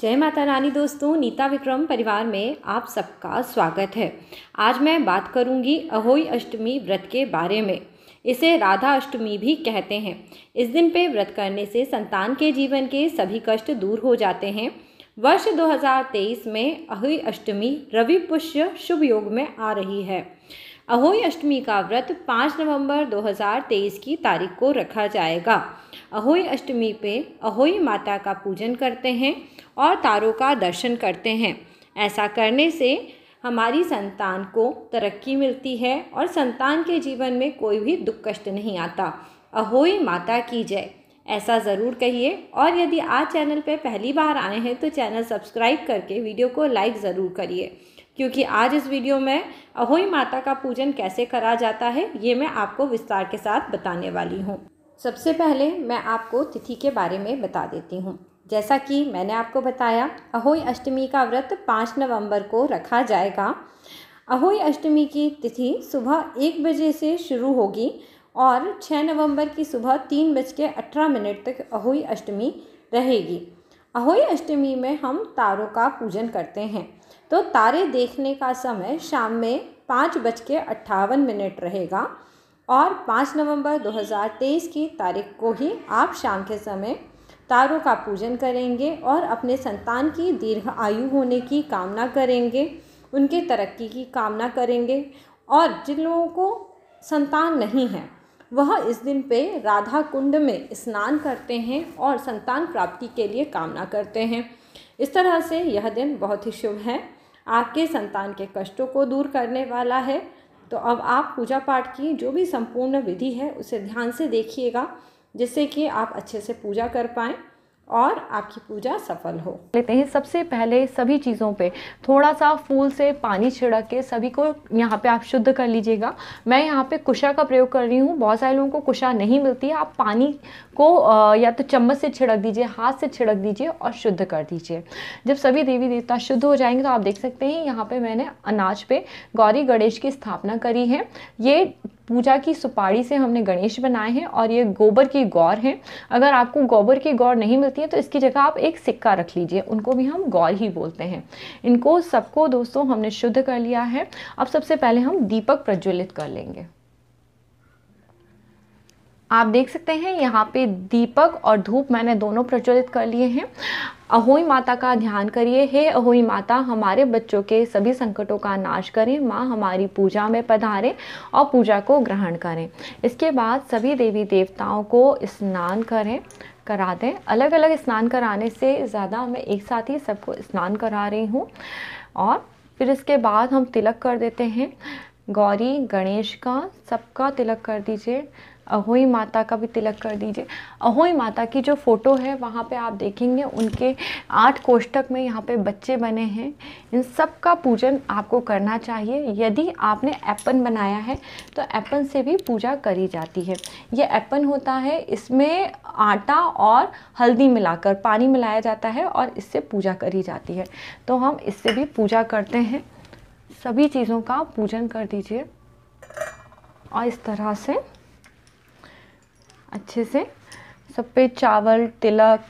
जय माता रानी दोस्तों, नीता विक्रम परिवार में आप सबका स्वागत है। आज मैं बात करूंगी अहोई अष्टमी व्रत के बारे में। इसे राधा अष्टमी भी कहते हैं। इस दिन पे व्रत करने से संतान के जीवन के सभी कष्ट दूर हो जाते हैं। वर्ष 2023 में अहोई अष्टमी रवि पुष्य शुभ योग में आ रही है। अहोई अष्टमी का व्रत 5 नवंबर 2023 की तारीख को रखा जाएगा। अहोई अष्टमी पे अहोई माता का पूजन करते हैं और तारों का दर्शन करते हैं। ऐसा करने से हमारी संतान को तरक्की मिलती है और संतान के जीवन में कोई भी दुख कष्ट नहीं आता। अहोई माता की जय, ऐसा ज़रूर कहिए। और यदि आज चैनल पे पहली बार आए हैं तो चैनल सब्सक्राइब करके वीडियो को लाइक ज़रूर करिए, क्योंकि आज इस वीडियो में अहोई माता का पूजन कैसे करा जाता है ये मैं आपको विस्तार के साथ बताने वाली हूँ। सबसे पहले मैं आपको तिथि के बारे में बता देती हूँ। जैसा कि मैंने आपको बताया, अहोई अष्टमी का व्रत 5 नवंबर को रखा जाएगा। अहोई अष्टमी की तिथि सुबह 1 बजे से शुरू होगी और 6 नवंबर की सुबह 3:18 तक अहोई अष्टमी रहेगी। अहोई अष्टमी में हम तारों का पूजन करते हैं, तो तारे देखने का समय शाम में 5:58 रहेगा और 5 नवंबर 2023 की तारीख को ही आप शाम के समय तारों का पूजन करेंगे और अपने संतान की दीर्घ आयु होने की कामना करेंगे, उनके तरक्की की कामना करेंगे। और जिन लोगों को संतान नहीं है वह इस दिन पे राधा कुंड में स्नान करते हैं और संतान प्राप्ति के लिए कामना करते हैं। इस तरह से यह दिन बहुत ही शुभ है, आपके संतान के कष्टों को दूर करने वाला है। तो अब आप पूजा पाठ की जो भी संपूर्ण विधि है उसे ध्यान से देखिएगा, जिससे कि आप अच्छे से पूजा कर पाएँ और आपकी पूजा सफल हो। लेते हैं। सबसे पहले सभी चीज़ों पे थोड़ा सा फूल से पानी छिड़क के सभी को यहाँ पे आप शुद्ध कर लीजिएगा। मैं यहाँ पे कुशा का प्रयोग कर रही हूँ। बहुत सारे लोगों को कुशा नहीं मिलती है, आप पानी को या तो चम्मच से छिड़क दीजिए, हाथ से छिड़क दीजिए और शुद्ध कर दीजिए। जब सभी देवी देवता शुद्ध हो जाएंगे तो आप देख सकते हैं यहाँ पे मैंने अनाज पे गौरी गणेश की स्थापना करी है। ये पूजा की सुपारी से हमने गणेश बनाए हैं और ये गोबर की गौर है। अगर आपको गोबर की गौर नहीं मिलती है तो इसकी जगह आप एक सिक्का रख लीजिए, उनको भी हम गौर ही बोलते हैं। इनको सबको दोस्तों हमने शुद्ध कर लिया है। अब सबसे पहले हम दीपक प्रज्वलित कर लेंगे। आप देख सकते हैं यहाँ पे दीपक और धूप मैंने दोनों प्रज्वलित कर लिए हैं। अहोई माता का ध्यान करिए। हे अहोई माता, हमारे बच्चों के सभी संकटों का नाश करें। माँ हमारी पूजा में पधारें और पूजा को ग्रहण करें। इसके बाद सभी देवी देवताओं को स्नान करा दें। अलग अलग स्नान कराने से ज़्यादा मैं एक साथ ही सबको स्नान करा रही हूँ। और फिर इसके बाद हम तिलक कर देते हैं। गौरी गणेश का सबका तिलक कर दीजिए, अहोई माता का भी तिलक कर दीजिए। अहोई माता की जो फ़ोटो है वहाँ पे आप देखेंगे उनके 8 कोष्ठक में यहाँ पे बच्चे बने हैं। इन सब का पूजन आपको करना चाहिए। यदि आपने ऐपन बनाया है तो ऐपन से भी पूजा करी जाती है। ये ऐपन होता है, इसमें आटा और हल्दी मिलाकर पानी मिलाया जाता है और इससे पूजा करी जाती है। तो हम इससे भी पूजा करते हैं। सभी चीज़ों का पूजन कर दीजिए और इस तरह से अच्छे से सब पे चावल तिलक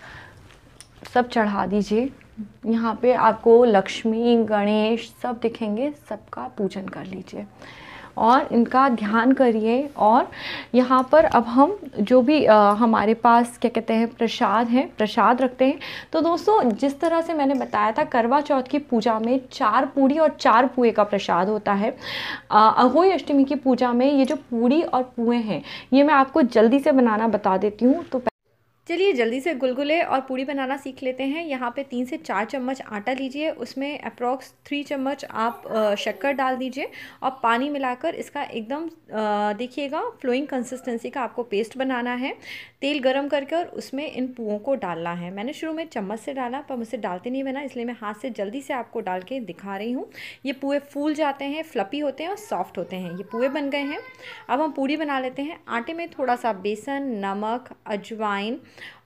सब चढ़ा दीजिए। यहाँ पे आपको लक्ष्मी गणेश सब दिखेंगे, सबका पूजन कर लीजिए और इनका ध्यान करिए। और यहाँ पर अब हम जो भी हमारे पास क्या कहते हैं प्रसाद है, प्रसाद रखते हैं। तो दोस्तों जिस तरह से मैंने बताया था, करवा चौथ की पूजा में 4 पूड़ी और 4 पुए का प्रसाद होता है। अहोई अष्टमी की पूजा में ये जो पूड़ी और पुए हैं ये मैं आपको जल्दी से बनाना बता देती हूँ। तो चलिए जल्दी से गुलगुले और पूड़ी बनाना सीख लेते हैं। यहाँ पे 3 से 4 चम्मच आटा लीजिए, उसमें अप्रॉक्स 3 चम्मच आप शक्कर डाल दीजिए और पानी मिलाकर इसका एकदम देखिएगा फ्लोइंग कंसिस्टेंसी का आपको पेस्ट बनाना है। तेल गरम करके और उसमें इन पुओं को डालना है। मैंने शुरू में चम्मच से डाला पर मुझसे डालते नहीं बना, इसलिए मैं हाथ से जल्दी से आपको डाल के दिखा रही हूँ। ये पुए फूल जाते हैं, फ्लपी होते हैं और सॉफ्ट होते हैं। ये पुए बन गए हैं। अब हम पूड़ी बना लेते हैं। आटे में थोड़ा सा बेसन, नमक, अजवाइन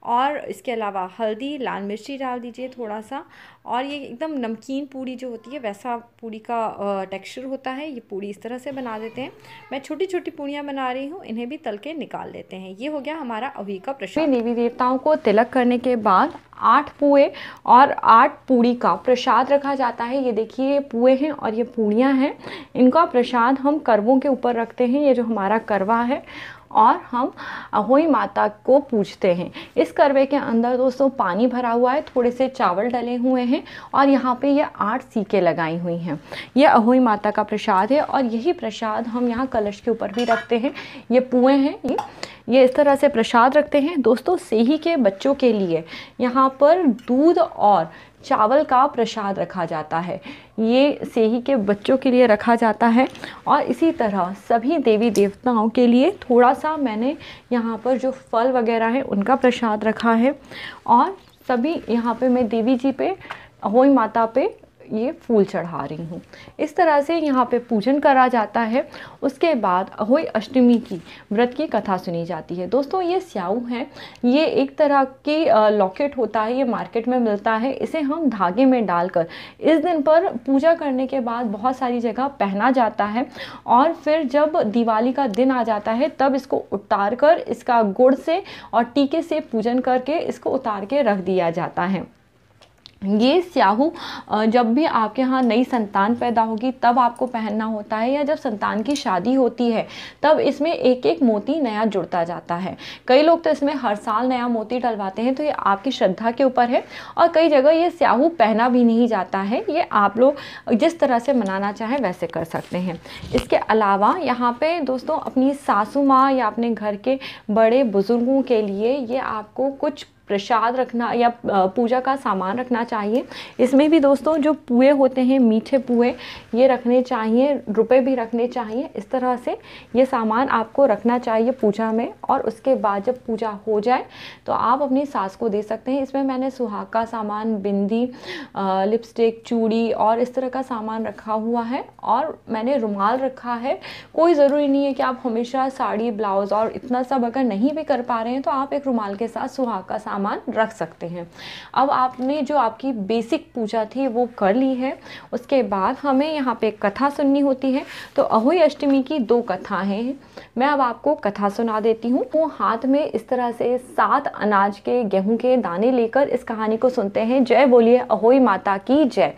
और इसके अलावा हल्दी, लाल मिर्ची डाल दीजिए थोड़ा सा। और ये एकदम नमकीन पूड़ी जो होती है वैसा पूड़ी का टेक्सचर होता है। ये पूड़ी इस तरह से बना देते हैं। मैं छोटी छोटी पूड़ियाँ बना रही हूँ, इन्हें भी तल के निकाल लेते हैं। ये हो गया हमारा अभी का प्रसाद। देवी देवताओं को तिलक करने के बाद 8 पुए और 8 पूड़ी का प्रसाद रखा जाता है। ये देखिए, ये पुए हैं और ये पूड़ियाँ हैं। इनका प्रसाद हम करवों के ऊपर रखते हैं। ये जो हमारा करवा है, और हम अहोई माता को पूजते हैं। इस करवे के अंदर दोस्तों पानी भरा हुआ है, थोड़े से चावल डले हुए हैं और यहाँ पे ये 8 सीके लगाई हुई हैं। ये अहोई माता का प्रसाद है और यही प्रसाद हम यहाँ कलश के ऊपर भी रखते हैं। ये पुए हैं, ये इस तरह से प्रसाद रखते हैं। दोस्तों, सेही के बच्चों के लिए यहाँ पर दूध और चावल का प्रसाद रखा जाता है। ये सेही के बच्चों के लिए रखा जाता है। और इसी तरह सभी देवी देवताओं के लिए थोड़ा सा मैंने यहाँ पर जो फल वगैरह है उनका प्रसाद रखा है। और सभी यहाँ पे मैं देवी जी पे, अहोई माता पे ये फूल चढ़ा रही हूँ। इस तरह से यहाँ पे पूजन करा जाता है। उसके बाद अहोई अष्टमी की व्रत की कथा सुनी जाती है। दोस्तों, ये स्याऊ है, ये एक तरह की लॉकेट होता है, ये मार्केट में मिलता है। इसे हम धागे में डालकर इस दिन पर पूजा करने के बाद बहुत सारी जगह पहना जाता है और फिर जब दिवाली का दिन आ जाता है तब इसको उतार कर इसका गुड़ से और टीके से पूजन करके इसको उतार के रख दिया जाता है। ये स्याहू जब भी आपके यहाँ नई संतान पैदा होगी तब आपको पहनना होता है, या जब संतान की शादी होती है तब इसमें एक एक मोती नया जुड़ता जाता है। कई लोग तो इसमें हर साल नया मोती डलवाते हैं, तो ये आपकी श्रद्धा के ऊपर है। और कई जगह ये स्याहू पहना भी नहीं जाता है, ये आप लोग जिस तरह से मनाना चाहें वैसे कर सकते हैं। इसके अलावा यहाँ पे दोस्तों अपनी सासू माँ या अपने घर के बड़े बुजुर्गों के लिए ये आपको कुछ प्रसाद रखना या पूजा का सामान रखना चाहिए। इसमें भी दोस्तों जो पुए होते हैं, मीठे पुए, ये रखने चाहिए, रुपए भी रखने चाहिए। इस तरह से ये सामान आपको रखना चाहिए पूजा में। और उसके बाद जब पूजा हो जाए तो आप अपनी सास को दे सकते हैं। इसमें मैंने सुहाग का सामान, बिंदी, लिपस्टिक, चूड़ी और इस तरह का सामान रखा हुआ है। और मैंने रुमाल रखा है। कोई ज़रूरी नहीं है कि आप हमेशा साड़ी, ब्लाउज़ और इतना सब अगर नहीं भी कर पा रहे हैं तो आप एक रुमाल के साथ सुहाग का सामान रख सकते हैं। अब आपने जो आपकी बेसिक पूजा थी वो कर ली है। उसके बाद हमें यहाँ पे कथा सुननी होती है। तो अहोई अष्टमी की 2 कथाएं हैं। मैं अब आपको कथा सुना देती हूँ। वो हाथ में इस तरह से 7 अनाज के, गेहूं के दाने लेकर इस कहानी को सुनते हैं। जय बोलिए अहोई माता की जय।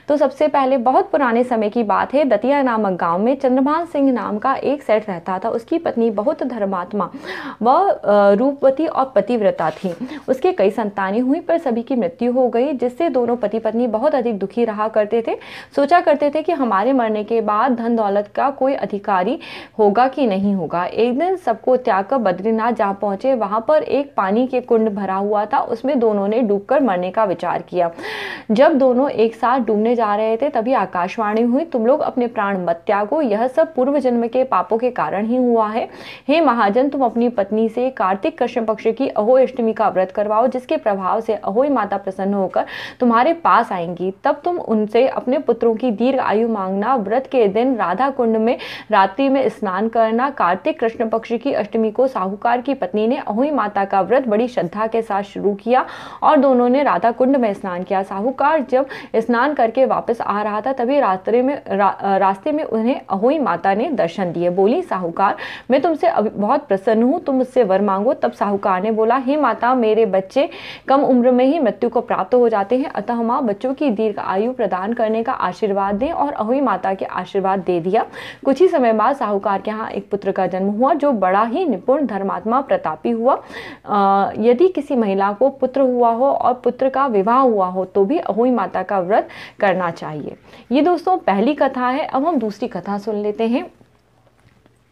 तो सबसे पहले बहुत पुराने समय की बात है। दतिया नामक गाँव में चंद्रभान सिंह नाम का एक सेठ रहता था। उसकी पत्नी बहुत धर्मात्मा व रूपवती और पतिव्रता थी। उसके कई संतानें हुई पर सभी की मृत्यु हो गई, जिससे दोनों पति पत्नी बहुत अधिक दुखी रहा करते थे। सोचा करते थे कि हमारे मरने के बाद धन दौलत का कोई अधिकारी होगा कि नहीं होगा। एक दिन सबको त्याग कर बद्रीनाथ जा पहुंचे। वहां पर एक पानी के कुंड भरा हुआ था, उसमें दोनों ने डूबकर मरने का विचार किया। जब दोनों एक साथ डूबने जा रहे थे तभी आकाशवाणी हुई, तुम लोग अपने प्राण मत त्यागो, यह सब पूर्व जन्म के पापों के कारण ही हुआ है। हे महाजन, तुम अपनी पत्नी से कार्तिक कृष्ण पक्ष की अहोई अष्टमी का व्रत करवाओ, जिसके प्रभाव से अहोई माता प्रसन्न होकर तुम्हारे पास आएंगी। तब तुम उनसे अपने पुत्रों की दीर्घ आयु मांगना। व्रत के दिन राधा कुंड में रात्रि में स्नान करना। कार्तिक कृष्ण पक्ष की अष्टमी को साहूकार की पत्नी ने अहोई माता का व्रत बड़ी श्रद्धा के साथ शुरू किया और दोनों ने राधा कुंड में स्नान किया। साहूकार जब स्नान करके वापस आ रहा था तभी रास्ते में उन्हें अहोई माता ने दर्शन दिए। बोली, साहूकार, मैं तुमसे बहुत प्रसन्न हूँ, तुम मुझसे वर मांगो। तब साहूकार ने बोला, हे माता, मेरे बच्चे कम उम्र में ही मृत्यु को प्राप्त हो जाते हैं, अतः माँ बच्चों की दीर्घ आयु प्रदान करने का आशीर्वाद दें। और अहोई माता के आशीर्वाद दे दिया। कुछ ही समय बाद साहूकार के यहाँ एक पुत्र का जन्म हुआ जो बड़ा ही निपुण, धर्मात्मा, प्रतापी हुआ। यदि किसी महिला को पुत्र हुआ हो और पुत्र का विवाह हुआ हो तो भी अहोई माता का व्रत करना चाहिए। ये दोस्तों पहली कथा है। अब हम दूसरी कथा सुन लेते हैं।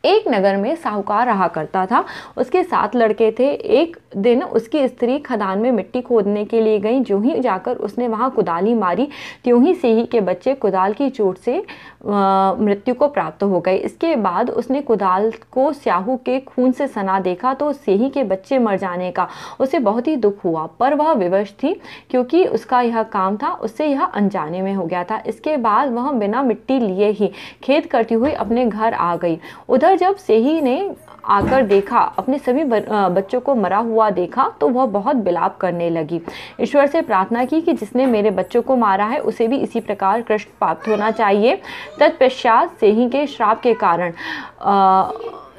एक नगर में साहूकार रहा करता था। उसके 7 लड़के थे। एक दिन उसकी स्त्री खदान में मिट्टी खोदने के लिए गई। जो ही जाकर उसने वहां कुदाली मारी, त्यों ही सेही के बच्चे कुदाल की चोट से मृत्यु को प्राप्त हो गए। इसके बाद उसने कुदाल को स्याहू के खून से सना देखा तो सेही के बच्चे मर जाने का उसे बहुत ही दुख हुआ, पर वह विवश थी क्योंकि उसका यह काम था, उससे यह अनजाने में हो गया था। इसके बाद वह बिना मिट्टी लिए ही खेद करती हुई अपने घर आ गई। उधर जब सेही ने आकर देखा, अपने सभी बच्चों को मरा हुआ देखा, तो वह बहुत विलाप करने लगी। ईश्वर से प्रार्थना की कि जिसने मेरे बच्चों को मारा है उसे भी इसी प्रकार कृष्ण प्राप्त होना चाहिए। तत्पश्चात सेही के श्राप के कारण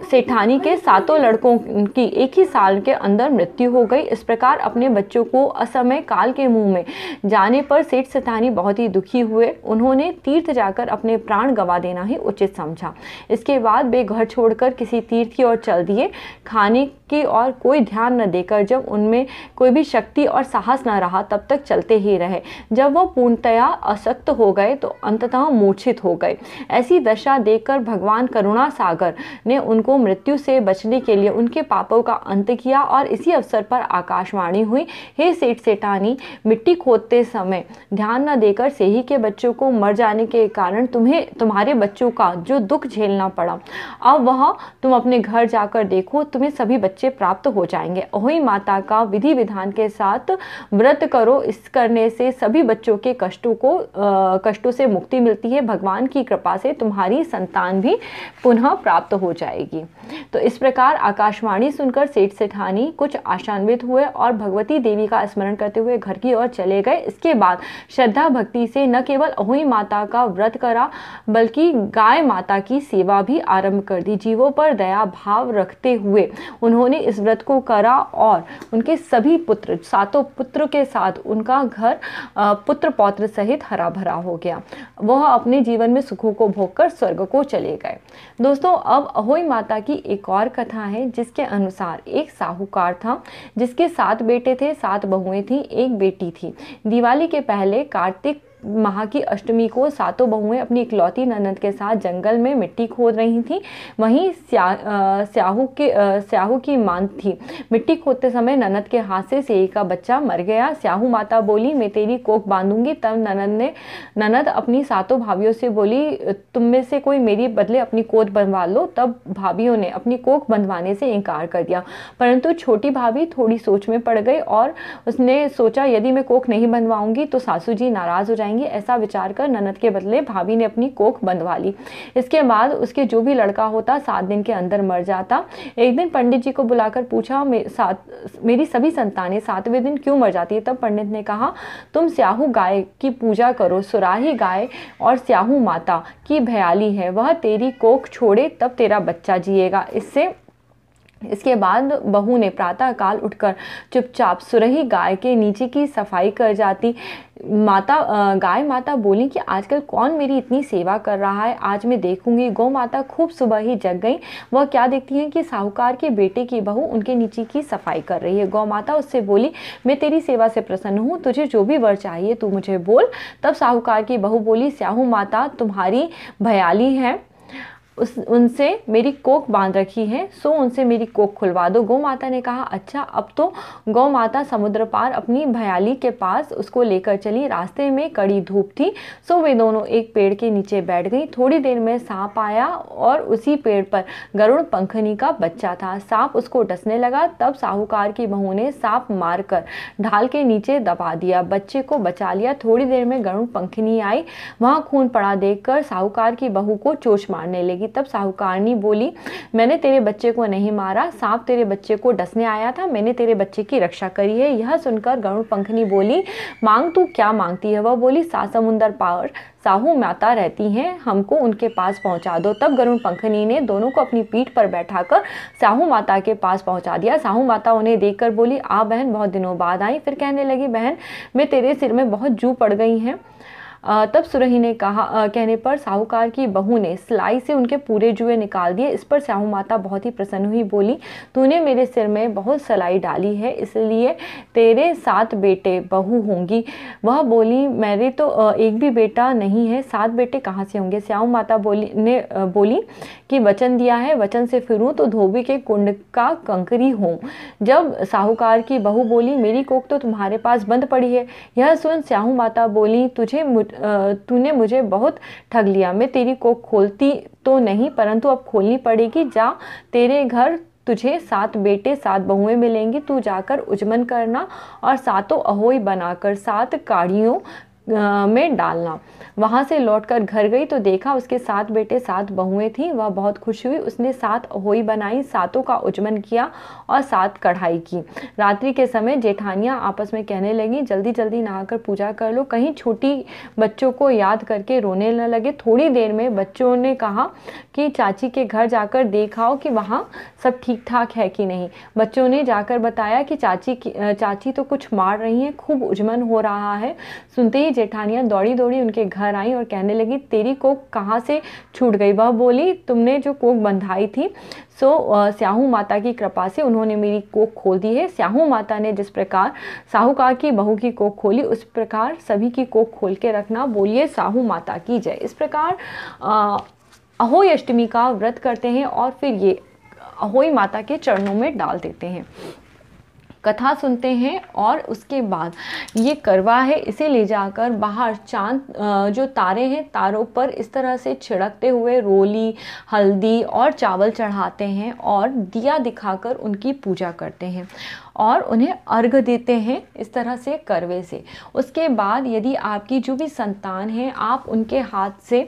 सेठानी के 7 लड़कों की एक ही साल के अंदर मृत्यु हो गई। इस प्रकार अपने बच्चों को असमय काल के मुंह में जाने पर सेठ सेठानी बहुत ही दुखी हुए। उन्होंने तीर्थ जाकर अपने प्राण गंवा देना ही उचित समझा। इसके बाद वे घर छोड़कर किसी तीर्थ की ओर चल दिए। खाने की और कोई ध्यान न देकर जब उनमें कोई भी शक्ति और साहस न रहा तब तक चलते ही रहे। जब वह पूर्णतया असक्त हो गए तो अंततः मूर्छित हो गए। ऐसी दशा देखकर भगवान करुणा सागर ने उनको मृत्यु से बचने के लिए उनके पापों का अंत किया और इसी अवसर पर आकाशवाणी हुई, हे सेठ सेठानी, मिट्टी खोदते समय ध्यान न देकर सेही के बच्चों को मर जाने के कारण तुम्हारे बच्चों का जो दुख झेलना पड़ा, अब वह तुम अपने घर जाकर देखो, तुम्हें सभी बच्चे प्राप्त हो जाएंगे। अहोई माता का विधि विधान के साथ व्रत करो, इस करने से सभी बच्चों के कष्टों से मुक्ति मिलती है। भगवान की कृपा से तुम्हारी संतान भी पुनः प्राप्त हो जाएगी। तो इस प्रकार आकाशवाणी सुनकर सेठ सेठानी कुछ आशान्वित हुए और भगवती देवी का स्मरण करते हुए घर की ओर चले गए। इसके बाद श्रद्धा भक्ति से न केवल अहोई माता का व्रत करा बल्कि गाय माता की सेवा भी आरंभ कर दी। जीवों पर दया भाव रखते हुए उन्होंने इस व्रत को करा और उनके सभी पुत्र 7 पुत्र के साथ उनका घर पुत्र पौत्र सहित हरा भरा हो गया। वह अपने जीवन में सुखों को भोगकर स्वर्ग को चले गए। दोस्तों, अब अहोई माता की एक और कथा है जिसके अनुसार एक साहूकार था जिसके 7 बेटे थे, 7 बहुएं थी, 1 बेटी थी। दिवाली के पहले कार्तिक माह की अष्टमी को 7 बहुएं अपनी इकलौती ननद के साथ जंगल में मिट्टी खोद रही थी। वहीं स्याहू की मांद थी। मिट्टी खोदते समय ननद के हाथ से सेही का बच्चा मर गया। स्याहू माता बोली, मैं तेरी कोख बांधूंगी। तब ननद अपनी 7 भाभियों से बोली, तुम में से कोई मेरी बदले अपनी कोख बनवा लो। तब भाभियों ने अपनी कोख बंधवाने से इनकार कर दिया, परंतु छोटी भाभी थोड़ी सोच में पड़ गई और उसने सोचा यदि मैं कोख नहीं बनवाऊंगी तो सासू जी नाराज हो जाएंगे। ऐसा विचार कर ननद के बदले भाभी ने अपनी कोख बंधवा ली। इसके बाद उसके जो भी लड़का होता 7 दिन के अंदर मर जाता। एक दिन पंडित जी को बुलाकर पूछा, मेरी सभी संतानें 7वें दिन क्यों मर जाती है? तब पंडित ने कहा, तुम स्याहू गाय की पूजा करो। सुराही गाय और स्याहू माता की भयाली है, वह तेरी कोख छोड़े तब तेरा बच्चा जिएगा। इसके बाद बहू ने प्रातः काल उठकर चुपचाप सुरही गाय के नीचे की सफाई कर जाती। गाय माता बोली कि आजकल कौन मेरी इतनी सेवा कर रहा है, आज मैं देखूंगी। गौ माता खूब सुबह ही जग गई। वह क्या देखती है कि साहूकार के बेटे की बहू उनके नीचे की सफाई कर रही है। गौ माता उससे बोली, मैं तेरी सेवा से प्रसन्न हूँ, तुझे जो भी वर चाहिए तू मुझे बोल। तब साहूकार की बहू बोली, स्याहू माता तुम्हारी भयाली है, उनसे मेरी कोख बांध रखी है, सो उनसे मेरी कोख खुलवा दो। गौ माता ने कहा, अच्छा। अब तो गौ माता समुद्र पार अपनी भयाली के पास उसको लेकर चली। रास्ते में कड़ी धूप थी, सो वे दोनों एक पेड़ के नीचे बैठ गई। थोड़ी देर में सांप आया और उसी पेड़ पर गरुड़ पंखनी का बच्चा था। सांप उसको डसने लगा। तब साहूकार की बहू ने सांप मारकर ढाल के नीचे दबा दिया, बच्चे को बचा लिया। थोड़ी देर में गरुड़ पंखनी आई, वहां खून पड़ा देखकर साहूकार की बहू को चोंच मारने लगी। तब साहूकारनी बोली, मैंने तेरे बच्चे को नहीं मारा, सांप तेरे बच्चे को डसने आया था, मैंने तेरे बच्चे की रक्षा करी है। यह सुनकर गरुड़ पंखनी बोली, मांग तू क्या मांगती है? वह बोली, 7 समुंदर पार साहू माता रहती हैं, हमको उनके पास पहुंचा दो। तब गरुड़ पंखनी ने दोनों को अपनी पीठ पर बैठाकर साहू माता के पास पहुंचा दिया। साहू माता उन्हें देखकर बोली, आ बहन, बहुत दिनों बाद आई। फिर कहने लगी, बहन मैं तेरे सिर में बहुत जू पड़ गई हैं। तब सुरही ने कहने पर साहूकार की बहू ने सिलाई से उनके पूरे जुए निकाल दिए। इस पर साहू माता बहुत ही प्रसन्न हुई, बोली, तूने मेरे सिर में बहुत सिलाई डाली है, इसलिए तेरे 7 बेटे बहू होंगी। वह बोली, मेरे तो एक भी बेटा नहीं है, 7 बेटे कहाँ से होंगे? साहू माता बोली कि वचन दिया है, वचन से फिरूं तो धोबी के कुंड का कंकरी हूँ। जब साहूकार की बहू बोली, मेरी कोख तो तुम्हारे पास बंद पड़ी है। यह सुन साहू माता बोली, तूने मुझे बहुत ठग लिया। मैं तेरी कोख खोलती तो नहीं, परंतु अब खोलनी पड़ेगी। जा, तेरे घर तुझे 7 बेटे 7 बहुएं मिलेंगी। तू जाकर उजमन करना और 7 अहोई बनाकर 7 काढ़ियों में डालना। वहाँ से लौटकर घर गई तो देखा उसके 7 बेटे 7 बहुएं थीं। वह बहुत खुश हुई। उसने 7 अहोई बनाई, 7 का उज्जमन किया और 7 कढ़ाई की। रात्रि के समय जेठानियाँ आपस में कहने लगी, जल्दी जल्दी नहाकर पूजा कर लो, कहीं छोटी बच्चों को याद करके रोने न लगे। थोड़ी देर में बच्चों ने कहा कि चाची के घर जाकर देखाओ कि वहाँ सब ठीक ठाक है कि नहीं। बच्चों ने जाकर बताया कि चाची तो कुछ मार रही हैं, खूब उज्जमन हो रहा है। सुनते ही जेठानियाँ दौड़ी दौड़ी उनके घर आई और कहने लगी, तेरी कोख कहाँ से छूट गई? वह बोली, तुमने जो कोख बंधाई थी सो स्याहू माता की कृपा से उन्होंने मेरी कोख खोल दी है। स्याहू माता ने जिस प्रकार साहूकार की बहू की कोख खोली, उस प्रकार सभी की कोख खोल के रखना। बोलिए साहू माता की जय। इस प्रकार अहोई अष्टमी का व्रत करते हैं और फिर ये अहोई माता के चरणों में डाल देते हैं, कथा सुनते हैं और उसके बाद ये करवा है, इसे ले जाकर बाहर चांद जो तारे हैं तारों पर इस तरह से छिड़कते हुए रोली, हल्दी और चावल चढ़ाते हैं और दिया दिखाकर उनकी पूजा करते हैं और उन्हें अर्घ देते हैं इस तरह से करवे से। उसके बाद यदि आपकी जो भी संतान है, आप उनके हाथ से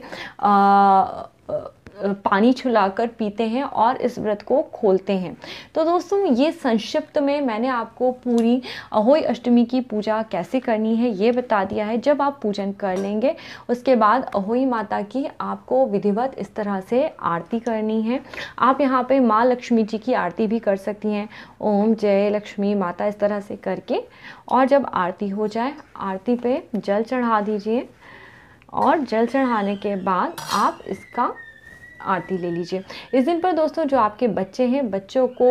पानी छुलाकर पीते हैं और इस व्रत को खोलते हैं। तो दोस्तों, ये संक्षिप्त में मैंने आपको पूरी अहोई अष्टमी की पूजा कैसे करनी है ये बता दिया है। जब आप पूजन कर लेंगे उसके बाद अहोई माता की आपको विधिवत इस तरह से आरती करनी है। आप यहाँ पे माँ लक्ष्मी जी की आरती भी कर सकती हैं, ओम जय लक्ष्मी माता इस तरह से करके। और जब आरती हो जाए, आरती पे जल चढ़ा दीजिए और जल चढ़ाने के बाद आप इसका आरती ले लीजिए। इस दिन पर दोस्तों जो आपके बच्चे हैं, बच्चों को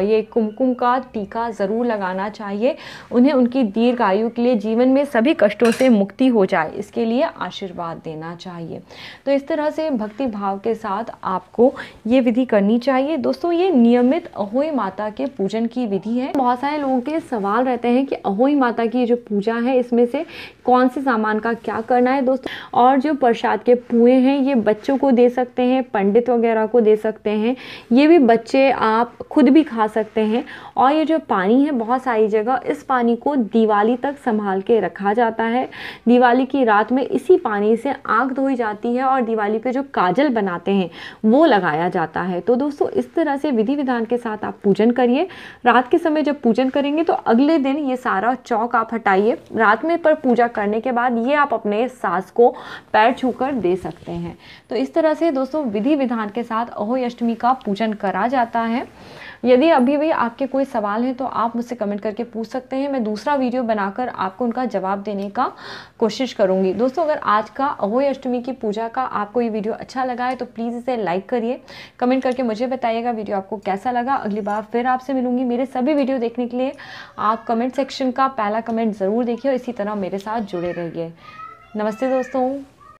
ये कुमकुम का टीका ज़रूर लगाना चाहिए। उन्हें उनकी दीर्घ आयु के लिए, जीवन में सभी कष्टों से मुक्ति हो जाए, इसके लिए आशीर्वाद देना चाहिए। तो इस तरह से भक्ति भाव के साथ आपको ये विधि करनी चाहिए। दोस्तों, ये नियमित अहोई माता के पूजन की विधि है। बहुत सारे लोगों के सवाल रहते हैं कि अहोई माता की जो पूजा है इसमें से कौन से सामान का क्या करना है दोस्तों। और जो प्रसाद के पुए हैं ये बच्चों को दे सकते हैं, पंडित वगैरह को दे सकते हैं, ये भी बच्चे आप खुद भी खा सकते हैं। और ये जो पानी है, बहुत सारी जगह इस पानी को दिवाली तक संभाल के रखा जाता है। दिवाली की रात में इसी पानी से आंख धोई जाती है और दिवाली पे जो काजल बनाते हैं वो लगाया जाता है। तो दोस्तों, इस तरह से विधि विधान के साथ आप पूजन करिए। रात के समय जब पूजन करेंगे तो अगले दिन ये सारा चौक आप हटाइए। रात में पर पूजा करने के बाद ये आप अपने सास को पैर छूकर दे सकते हैं। तो इस तरह से दोस्तों विधि विधान के साथ अहोई अष्टमी का पूजन करा जाता है। यदि अभी भी आपके कोई सवाल है तो आप मुझसे कमेंट करके पूछ सकते हैं। मैं दूसरा वीडियो बनाकर आपको उनका जवाब देने का कोशिश करूंगी। दोस्तों, अगर आज का अहोई अष्टमी की पूजा का आपको ये वीडियो अच्छा लगा है तो प्लीज़ इसे लाइक करिए, कमेंट करके मुझे बताइएगा वीडियो आपको कैसा लगा। अगली बार फिर आपसे मिलूंगी। मेरे सभी वीडियो देखने के लिए आप कमेंट सेक्शन का पहला कमेंट ज़रूर देखिए और इसी तरह मेरे साथ जुड़े रहिए। नमस्ते दोस्तों।